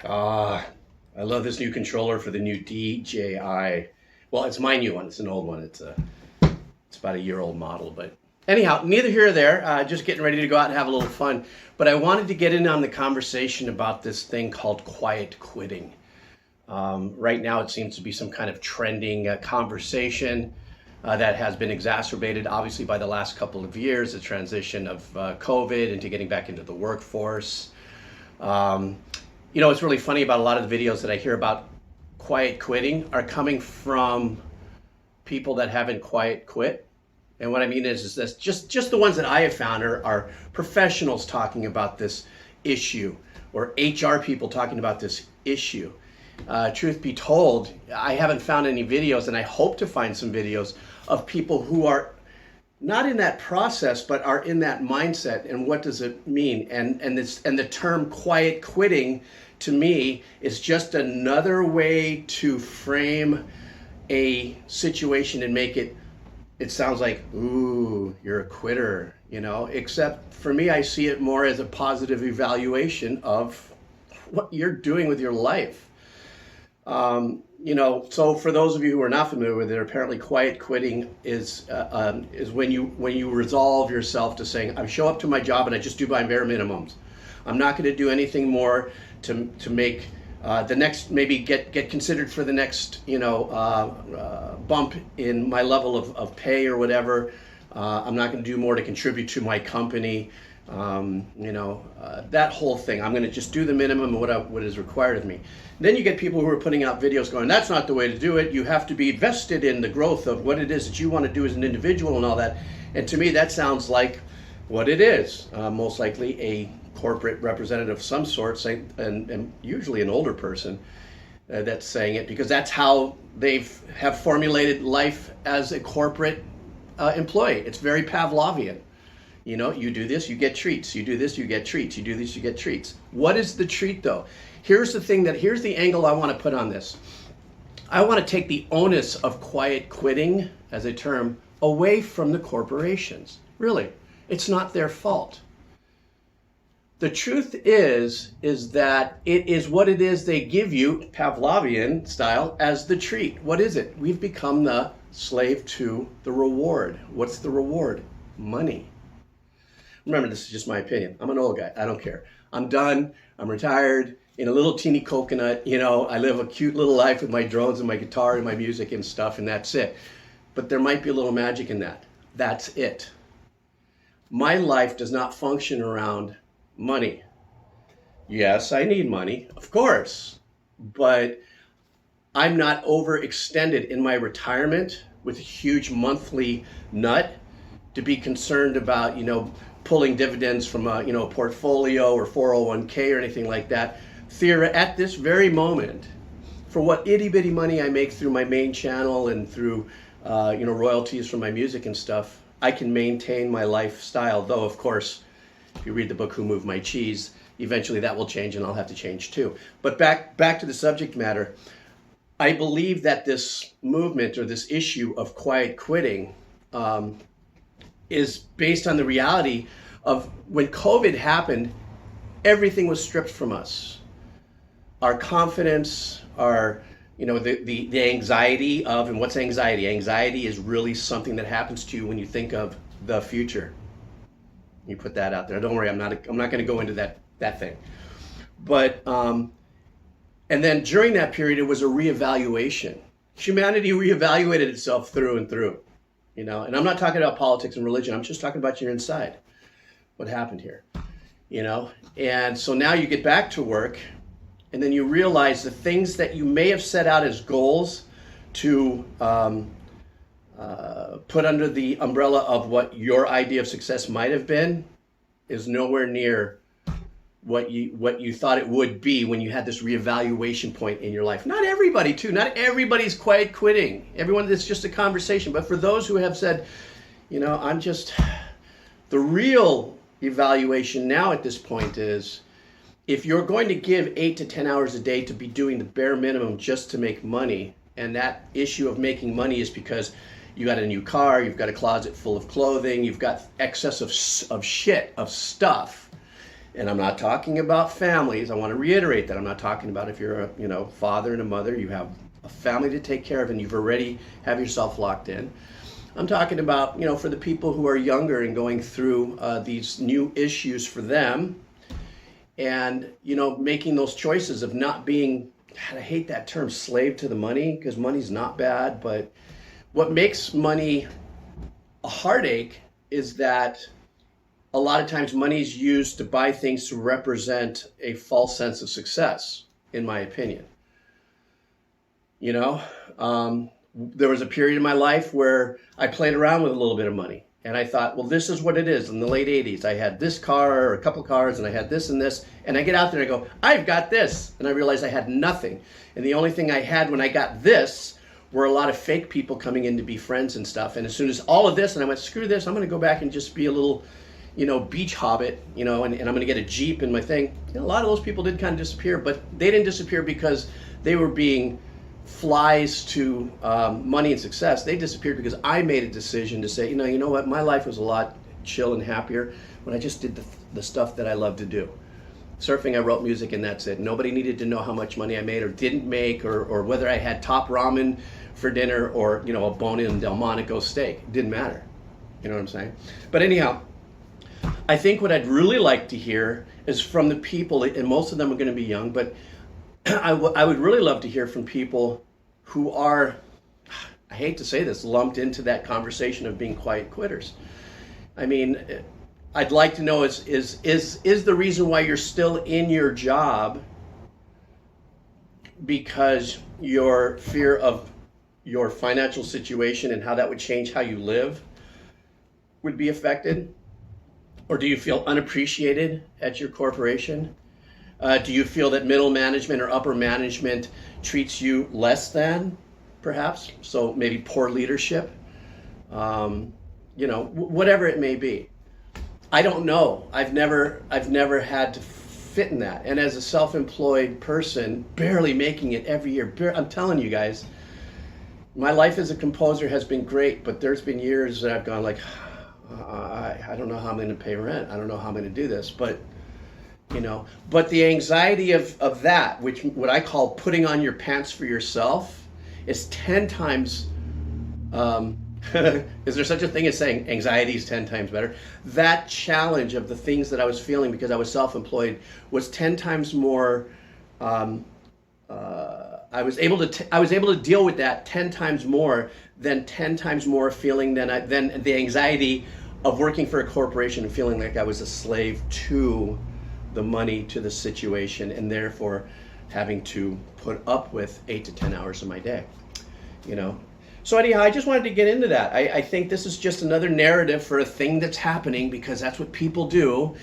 Ah, I love this new controller for the new DJI. Well, it's my new one. It's an old one. It's about a year old model, but anyhow, neither here or there. Just getting ready to go out and have a little fun. But I wanted to get in on the conversation about this thing called quiet quitting. Right now, it seems to be some kind of trending conversation that has been exacerbated, obviously, by the last couple of years, the transition of COVID into getting back into the workforce. Um, it's really funny about a lot of the videos that I hear about quiet quitting are coming from people that haven't quiet quit. And what I mean is this, just the ones that I have found are professionals talking about this issue, or HR people talking about this issue. Truth be told, I haven't found any videos, and I hope to find some videos of people who are not in that process, but are in that mindset. And what does it mean? And the term quiet quitting to me is just another way to frame a situation and make it sounds like, ooh, you're a quitter, except for me, I see it more as a positive evaluation of what you're doing with your life. So for those of you who are not familiar with it, apparently quiet quitting is when you resolve yourself to saying, I show up to my job and I just do my bare minimums. I'm not going to do anything more to make the next, maybe get considered for the next, bump in my level of pay or whatever. I'm not going to do more to contribute to my company. That whole thing. I'm going to just do the minimum of what is required of me. Then you get people who are putting out videos going, that's not the way to do it. You have to be vested in the growth of what it is that you want to do as an individual and all that. And to me, that sounds like what it is. Most likely a corporate representative of some sort, and usually an older person that's saying it, because that's how have formulated life as a corporate employee. It's very Pavlovian. You do this, you get treats. You do this, you get treats. You do this, you get treats. What is the treat, though? Here's the angle I want to put on this. I want to take the onus of quiet quitting as a term away from the corporations. Really, it's not their fault. The truth is that it is what it is they give you, Pavlovian style, as the treat. What is it? We've become the slave to the reward. What's the reward? Money. Remember, this is just my opinion. I'm an old guy. I don't care. I'm done. I'm retired in a little teeny coconut. I live a cute little life with my drones and my guitar and my music and stuff, and that's it. But there might be a little magic in that. That's it. My life does not function around money. Yes, I need money, of course, but I'm not overextended in my retirement with a huge monthly nut to be concerned about, pulling dividends from a, portfolio or 401k or anything like that. At this very moment, for what itty bitty money I make through my main channel and through, royalties from my music and stuff, I can maintain my lifestyle. Though, of course, if you read the book Who Moved My Cheese, eventually that will change and I'll have to change too. But back to the subject matter. I believe that this movement or this issue of quiet quitting is based on the reality of when COVID happened, everything was stripped from us. Our confidence, the anxiety of, and what's anxiety? Anxiety is really something that happens to you when you think of the future. You put that out there. Don't worry, I'm not going to go into that thing. But and then during that period, it was a reevaluation. Humanity reevaluated itself through and through. And I'm not talking about politics and religion. I'm just talking about your inside. What happened here? And so now you get back to work, and then you realize the things that you may have set out as goals to put under the umbrella of what your idea of success might have been is nowhere near what you thought it would be when you had this reevaluation point in your life. Not everybody, too. Not everybody's quiet quitting. Everyone, it's just a conversation. But for those who have said, I'm just, the real evaluation now at this point is, if you're going to give 8 to 10 hours a day to be doing the bare minimum just to make money, and that issue of making money is because you got a new car, you've got a closet full of clothing, you've got excess of shit, of stuff, And I'm not talking about families. I want to reiterate that. I'm not talking about if you're a father and a mother, you have a family to take care of and you've already have yourself locked in. I'm talking about, for the people who are younger and going through these new issues for them, and, making those choices of not being, God, I hate that term, slave to the money, because money's not bad, but what makes money a heartache is that a lot of times money is used to buy things to represent a false sense of success, in my opinion. There was a period in my life where I played around with a little bit of money. And I thought, well, this is what it is. In the late 80s, I had this car or a couple cars, and I had this and this. And I get out there and I go, I've got this. And I realized I had nothing. And the only thing I had when I got this were a lot of fake people coming in to be friends and stuff. And as soon as all of this, and I went, screw this, I'm going to go back and just be a little, beach hobbit, and I'm going to get a Jeep and my thing. A lot of those people did kind of disappear, but they didn't disappear because they were being flies to money and success. They disappeared because I made a decision to say, you know what, my life was a lot chill and happier when I just did the stuff that I love to do. Surfing, I wrote music, and that's it. Nobody needed to know how much money I made or didn't make, or whether I had top ramen for dinner or a bone-in Delmonico steak. It didn't matter. You know what I'm saying? But anyhow, I think what I'd really like to hear is from the people, and most of them are going to be young, but I would really love to hear from people who are, I hate to say this, lumped into that conversation of being quiet quitters. I mean, I'd like to know is the reason why you're still in your job because your fear of your financial situation and how that would change how you live would be affected? Or do you feel unappreciated at your corporation? Do you feel that middle management or upper management treats you less than, perhaps? So maybe poor leadership, whatever it may be. I don't know. I've never had to fit in that. And as a self-employed person, barely making it every year, I'm telling you guys, my life as a composer has been great, but there's been years that I've gone like, I don't know how I'm going to pay rent. I don't know how I'm going to do this, but the anxiety of that, which what I call putting on your pants for yourself, is 10 times, is there such a thing as saying anxiety is 10 times better? That challenge of the things that I was feeling because I was self-employed was 10 times more, I was able to deal with that 10 times more than 10 times more feeling than the anxiety of working for a corporation and feeling like I was a slave to the money, to the situation, and therefore having to put up with 8 to 10 hours of my day, So anyhow, I just wanted to get into that. I think this is just another narrative for a thing that's happening because that's what people do.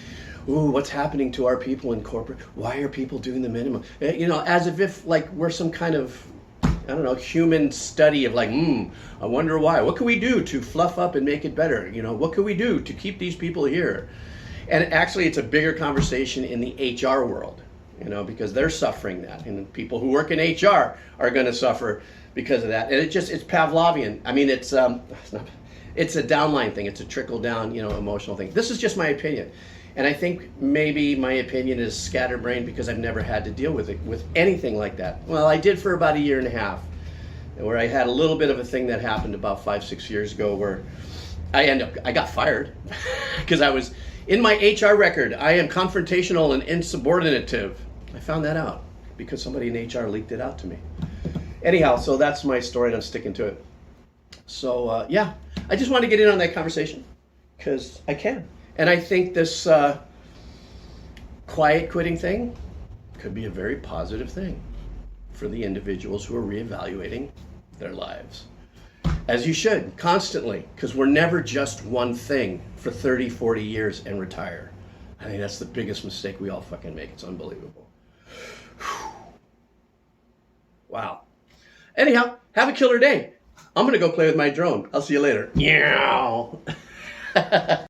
Ooh, what's happening to our people in corporate? Why are people doing the minimum? As if like we're some kind of, I don't know, human study of like, I wonder why. What can we do to fluff up and make it better? What can we do to keep these people here? And actually, it's a bigger conversation in the HR world, because they're suffering that. And people who work in HR are going to suffer because of that. And it's Pavlovian. I mean, it's a downline thing. It's a trickle down, emotional thing. This is just my opinion. And I think maybe my opinion is scatterbrained because I've never had to deal with it, with anything like that. Well, I did for about 1.5 years, where I had a little bit of a thing that happened about 5-6 years ago where I got fired because I was, in my HR record, I am confrontational and insubordinative. I found that out because somebody in HR leaked it out to me. Anyhow, so that's my story and I'm sticking to it. So yeah, I just wanted to get in on that conversation because I can. And I think this quiet quitting thing could be a very positive thing for the individuals who are reevaluating their lives. As you should, constantly, because we're never just one thing for 30, 40 years and retire. I think that's the biggest mistake we all fucking make. It's unbelievable. Wow. Anyhow, have a killer day. I'm going to go play with my drone. I'll see you later. Meow.